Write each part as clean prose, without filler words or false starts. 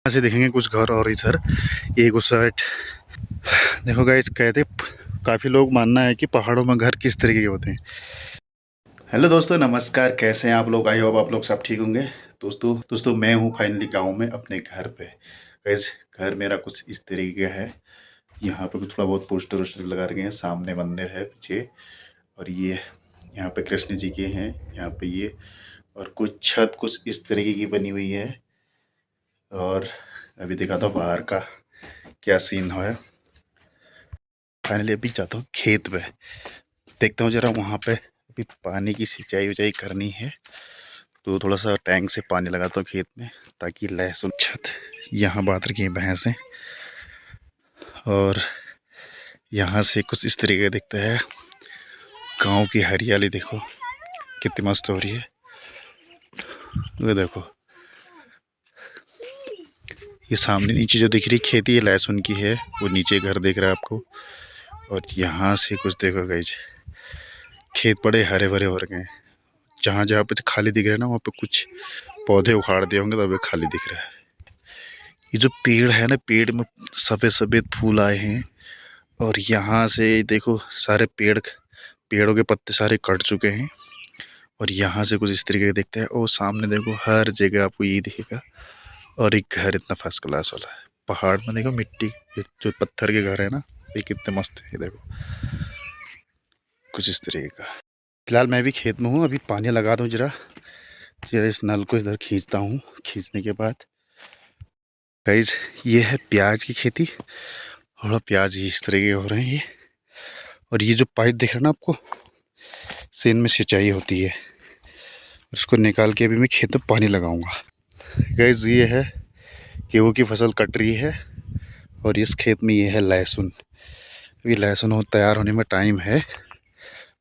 से देखेंगे कुछ घर और इधर एक उस साइड। देखो गाइस, कहते काफ़ी लोग मानना है कि पहाड़ों में घर किस तरीके के होते हैं। हेलो दोस्तों, नमस्कार। कैसे हैं आप लोग? आई होप आप लोग सब ठीक होंगे। दोस्तों मैं हूँ फाइनली गांव में अपने घर पे। गाइस, घर मेरा कुछ इस तरीके का है। यहाँ पे कुछ थोड़ा बहुत पोस्टर वोस्टर लगा रखे हैं। सामने मंदिर है पीछे, और ये यहाँ पे कृष्ण जी के हैं यहाँ पे ये। और कुछ छत कुछ इस तरीके की बनी हुई है। और अभी देखा था बाहर का क्या सीन है। फाइनली अभी जाता हूँ खेत पे, देखता हूँ जरा वहाँ पे अभी पानी की सिंचाई विचाई करनी है, तो थोड़ा सा टैंक से पानी लगाता हूँ खेत में, ताकि लहसुन छत यहाँ बात रखी है भैंसें। और यहाँ से कुछ इस तरीके का दिखता है। गांव की हरियाली देखो कितनी मस्त हो रही है। ये देखो, ये सामने नीचे जो दिख रही खेती है लहसुन की है, वो नीचे घर दिख रहा है आपको। और यहाँ से कुछ देखो गाइस, खेत बड़े हरे भरे हो रखे हैं। जहाँ जहाँ पे खाली दिख रहा है ना, वहाँ पे कुछ पौधे उखाड़ दिए होंगे, तो अभी खाली दिख रहा है। ये जो पेड़ है ना, पेड़ में सफ़ेद सफ़ेद फूल आए हैं। और यहाँ से देखो सारे पेड़ों के पत्ते सारे कट चुके हैं। और यहाँ से कुछ इस तरीके का दिखता है। और सामने देखो हर जगह आपको यही दिखेगा। और एक घर इतना फर्स्ट क्लास वाला है पहाड़ में। देखो मिट्टी जो पत्थर के घर है ना, ये कितने मस्त है। देखो कुछ इस तरीके का। फिलहाल मैं भी खेत में हूँ, अभी पानी लगा दूँ जरा इस नल को इधर खींचता हूँ। खींचने के बाद गाइस, ये है प्याज की खेती। और प्याज ही इस तरीके हो रहे हैं ये। और ये जो पाइप दिख रहा है ना आपको, से इनमें सिंचाई होती है। उसको निकाल के अभी मैं खेत में पानी लगाऊंगा। गाइस, ये है गेहूँ की फसल कट रही है। और इस खेत में ये है लहसुन। अभी लहसुन हो तैयार होने में टाइम है,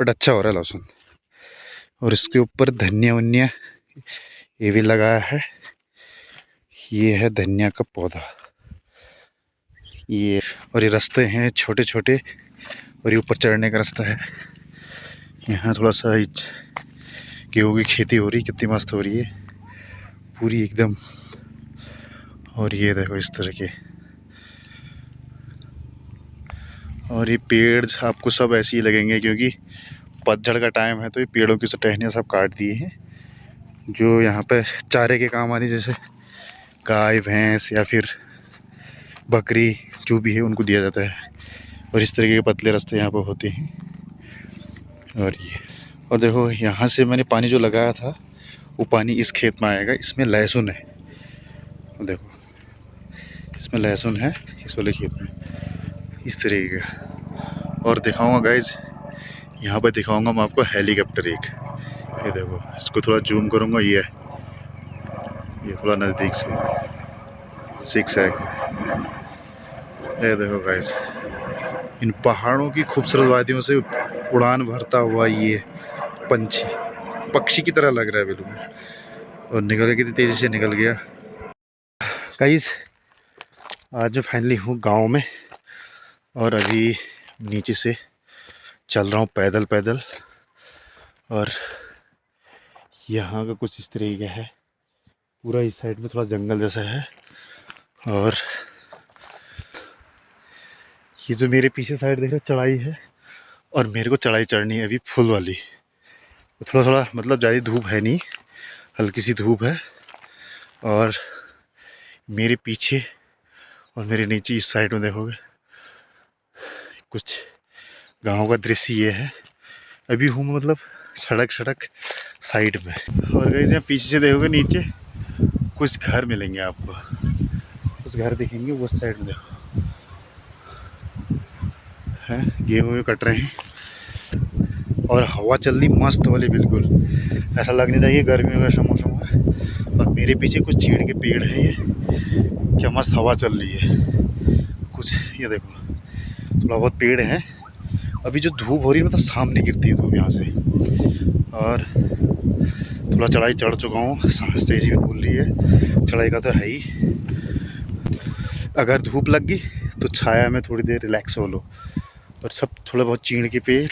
बट अच्छा हो रहा है लहसुन। और इसके ऊपर धनिया वनिया ये भी लगाया है। ये है धनिया का पौधा ये। और ये रास्ते हैं छोटे छोटे, और ये ऊपर चढ़ने का रास्ता है। यहाँ थोड़ा सा गेहूँ की खेती हो रही, कितनी मस्त हो रही है पूरी एकदम। और ये देखो इस तरह के। और ये पेड़ आपको सब ऐसे ही लगेंगे, क्योंकि पतझड़ का टाइम है, तो ये पेड़ों की टहनियाँ सब काट दिए हैं, जो यहाँ पे चारे के काम आती, जैसे गाय भैंस या फिर बकरी जो भी है उनको दिया जाता है। और इस तरीके के पतले रास्ते यहाँ पर होते हैं। और देखो यहाँ से मैंने पानी जो लगाया था, वो पानी इस खेत में आएगा। इसमें लहसुन है, देखो इसमें लहसुन है इस वाले खेत में, इस तरीके का। और दिखाऊंगा गाइज, यहाँ पर दिखाऊंगा मैं आपको हेलीकॉप्टर एक। ये देखो, इसको थोड़ा जूम करूँगा। ये थोड़ा नज़दीक से सिक्स है। ये देखो गाइज, इन पहाड़ों की खूबसूरत वादियों से उड़ान भरता हुआ ये पक्षी की तरह लग रहा है बिल्कुल। और निकल गया, कितनी तेज़ी से निकल गया। गाइज, आज फाइनली हूँ गांव में, और अभी नीचे से चल रहा हूँ पैदल पैदल। और यहाँ का कुछ इस तरीके का है। पूरा इस साइड में थोड़ा जंगल जैसा है। और ये जो मेरे पीछे साइड देख रहे चढ़ाई है, और मेरे को चढ़ाई चढ़नी है अभी फुल वाली। तो थोड़ा थोड़ा मतलब ज़्यादा धूप है नहीं, हल्की सी धूप है। और मेरे पीछे और मेरे नीचे इस साइड में देखोगे कुछ गांव का दृश्य ये है। अभी हूँ मतलब सड़क साइड में। और गाइस, यहाँ पीछे से देखोगे नीचे कुछ घर मिलेंगे आपको, कुछ घर दिखेंगे उस साइड में। देखो है, गेहूँ कट रहे हैं, और हवा चल रही मस्त वाली बिल्कुल। ऐसा लग नहीं रहा है गर्मियों का मौसम है। और मेरे पीछे कुछ चीड़ के पेड़ है, ये क्या मस्त हवा चल रही है कुछ। ये देखो थोड़ा बहुत पेड़ है। अभी जो धूप हो रही है मतलब सामने गिरती है धूप यहाँ से। और थोड़ा चढ़ाई चढ़ चुका हूँ, सांस तेजी भी फूल रही है। चढ़ाई का तो है ही। अगर धूप लग गई तो छाया में थोड़ी देर रिलैक्स हो लो। और सब थोड़ा बहुत चीड़ के पेड़,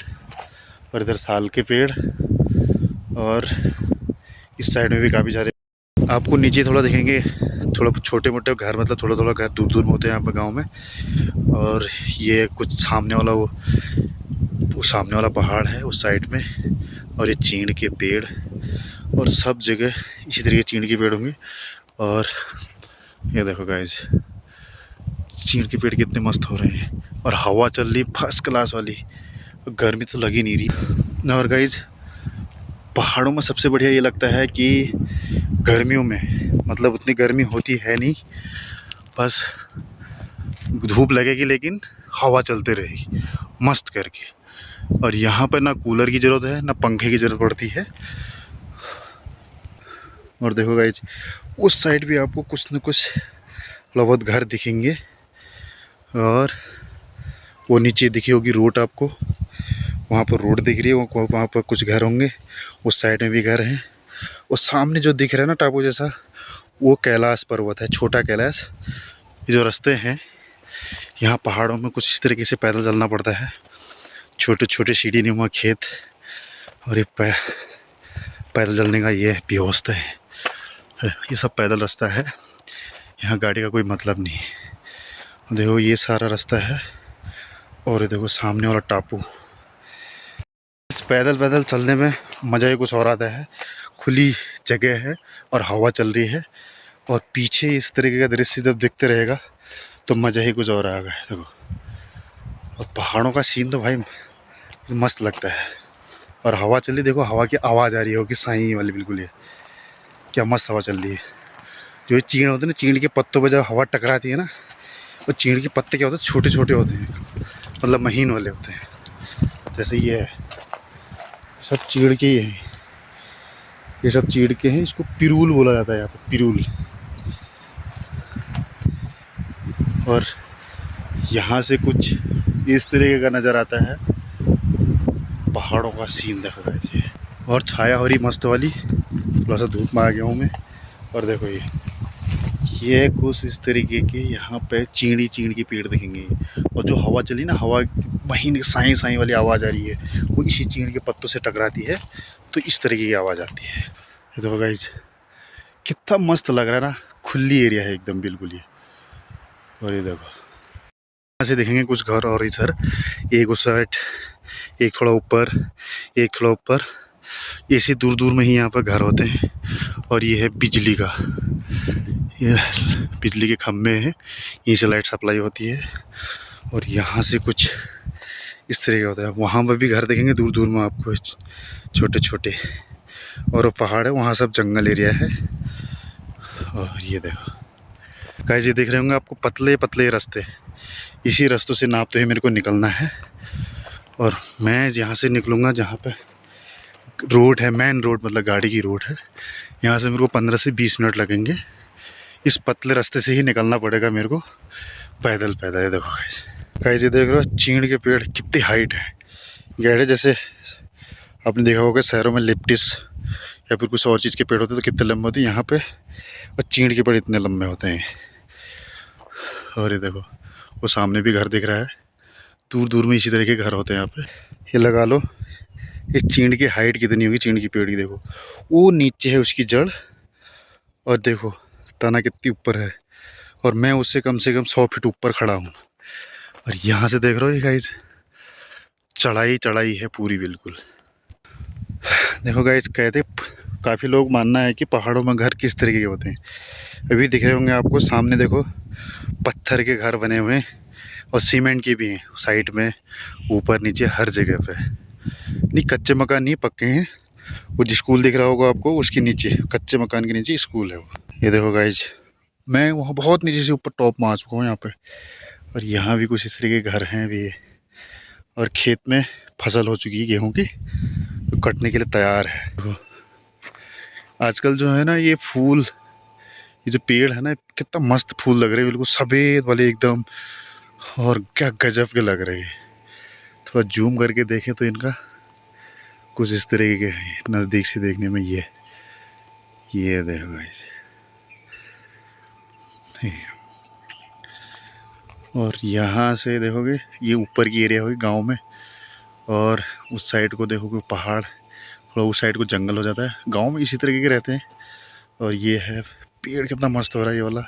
और इधर साल के पेड़, और इस साइड में भी काफ़ी सारे आपको नीचे थोड़ा दिखेंगे, थोड़ा छोटे मोटे घर, मतलब थोड़ा थोड़ा घर दूर दूर में होते हैं यहाँ पर गाँव में। और ये कुछ सामने वाला वो सामने वाला पहाड़ है उस साइड में, और ये चीड़ के पेड़, और सब जगह इसी तरीके चीड़ के पेड़ होंगे। और ये देखो गाइस, चीड़ के पेड़ कितने मस्त हो रहे हैं, और हवा चल रही फर्स्ट क्लास वाली, गर्मी तो लगी नहीं रही। और गाइस, पहाड़ों में सबसे बढ़िया ये लगता है कि गर्मियों में मतलब उतनी गर्मी होती है नहीं, बस धूप लगेगी लेकिन हवा चलते रहेगी मस्त करके। और यहाँ पर ना कूलर की ज़रूरत है ना पंखे की ज़रूरत पड़ती है। और देखो गाइस, उस साइड भी आपको कुछ न कुछ थोड़ा बहुत घर दिखेंगे, और वो नीचे दिखी होगी रोड आपको, वहाँ पर रोड दिख रही है, वहाँ पर कुछ घर होंगे, उस साइड में भी घर हैं। और सामने जो दिख रहा है ना टापू जैसा, वो कैलाश पर्वत है, छोटा कैलाश। ये जो रास्ते हैं यहाँ पहाड़ों में कुछ इस तरीके से पैदल चलना पड़ता है, छोटे छोटे सीढ़ी नुमा खेत, और ये पैदल चलने का ये व्यवस्था है। ये सब पैदल रास्ता है, यहाँ गाड़ी का कोई मतलब नहीं। देखो ये सारा रास्ता है, और ये देखो सामने वाला टापू। इस पैदल पैदल चलने में मज़ा ही कुछ और आता है, खुली जगह है और हवा चल रही है, और पीछे इस तरीके का दृश्य जब दिखते रहेगा तो मज़ा ही कुछ और आएगा। देखो, और पहाड़ों का सीन तो भाई मस्त लगता है, और हवा चल रही, देखो हवा की आवाज़ आ रही होगी साई वाली, बिल्कुल ये क्या मस्त हवा चल रही है। जो ये चीड़ होते हैं ना, चीड़ के पत्तों पर जब हवा टकराती है ना, और चीड़ के पत्ते क्या होते हैं, छोटे छोटे होते हैं, मतलब महीन वाले होते हैं। जैसे ये है, सब चीड़ के ही हैं, ये सब चीड़ के हैं। इसको पिरूल बोला जाता है यहाँ पर, पिरूल। और यहाँ से कुछ इस तरीके का नज़र आता है, पहाड़ों का सीन देखो गाइस। और छाया हो रही मस्त वाली, थोड़ा सा धूप में आ गया हूँ मैं। और देखो ये कुछ इस तरीके के यहाँ पे चीड़ की पेड़ दिखेंगे, और जो हवा चली ना, हवा वहीं साई साई वाली आवाज़ आ रही है, वो इसी चीड़ के पत्तों से टकराती है, तो इस तरीके की आवाज़ आती है। ये देखो गाइस, कितना मस्त लग रहा है ना, खुली एरिया है एकदम बिल्कुल ये। और ये देखो यहाँ से देखेंगे कुछ घर, और इधर एक उस साइड, एक थोड़ा ऊपर, एक थोड़ा ऊपर, ऐसे दूर दूर में ही यहाँ पर घर होते हैं। और ये है बिजली का, ये बिजली के खम्भे हैं, यहीं से लाइट सप्लाई होती है। और यहाँ से कुछ इस तरह का होता है, वहाँ पर भी घर देखेंगे दूर दूर में आपको छोटे छोटे, और वो पहाड़ है, वहाँ सब जंगल एरिया है। और ये देखो गाइस, ये देख रहे होंगे आपको पतले पतले रास्ते, इसी रास्तों से नापते हुए मेरे को निकलना है। और मैं यहाँ से निकलूँगा जहाँ पे रोड है, मेन रोड, मतलब गाड़ी की रोड है, यहाँ से मेरे को 15 से 20 मिनट लगेंगे। इस पतले रास्ते से ही निकलना पड़ेगा मेरे को, पैदल पैदल। ये देखो गाइस, ये देख रहे हो चीड़ के पेड़ कितनी हाइट है, गहरे जैसे आपने देखा होगा शहरों में लिप्टिस या फिर कुछ और चीज़ के पेड़ होते हैं तो कितने लंबे होते हैं, यहाँ पे और चीड़ के पेड़ इतने लंबे होते हैं। और ये देखो वो सामने भी घर दिख रहा है, दूर दूर में इसी तरह के घर होते हैं यहाँ पे। ये लगा लो इस चीड़ की हाइट कितनी होगी, चीड़ की पेड़ की देखो, वो नीचे है उसकी जड़, और देखो तना कितनी ऊपर है, और मैं उससे कम से कम 100 फीट ऊपर खड़ा हूँ। और यहाँ से देख रहे हो ये गाइस, चढ़ाई चढ़ाई है पूरी बिल्कुल। देखो गाइस, कहते काफ़ी लोग मानना है कि पहाड़ों में घर किस तरीके के होते हैं। अभी दिख रहे होंगे आपको सामने, देखो पत्थर के घर बने हुए हैं, और सीमेंट के भी हैं साइड में, ऊपर नीचे हर जगह पे। नहीं कच्चे मकान नहीं, पक्के हैं। वो जो स्कूल दिख रहा होगा आपको, उसके नीचे, कच्चे मकान के नीचे स्कूल है वो। ये देखो गाइज, मैं वहाँ बहुत नीचे से ऊपर टॉप में आ चुका हूँ यहाँ पे। और यहाँ भी कुछ इस तरह के घर हैं भी, और खेत में फसल हो चुकी है गेहूँ की, तो कटने के लिए तैयार है। देखो आजकल जो है ना ये फूल, ये जो पेड़ है ना, कितना मस्त फूल लग रहे हैं, बिल्कुल सफ़ेद वाले एकदम, और क्या गजब के लग रहे हैं। थोड़ा जूम करके देखें तो इनका कुछ इस तरीके के नज़दीक से देखने में ये देखो गाइस। और यहाँ से देखोगे ये ऊपर की एरिया होगी गांव में, और उस साइड को देखोगे पहाड़, और उस साइड को जंगल हो जाता है। गांव में इसी तरीके के रहते हैं, और ये है पेड़, कितना मस्त हो रहा है ये वाला।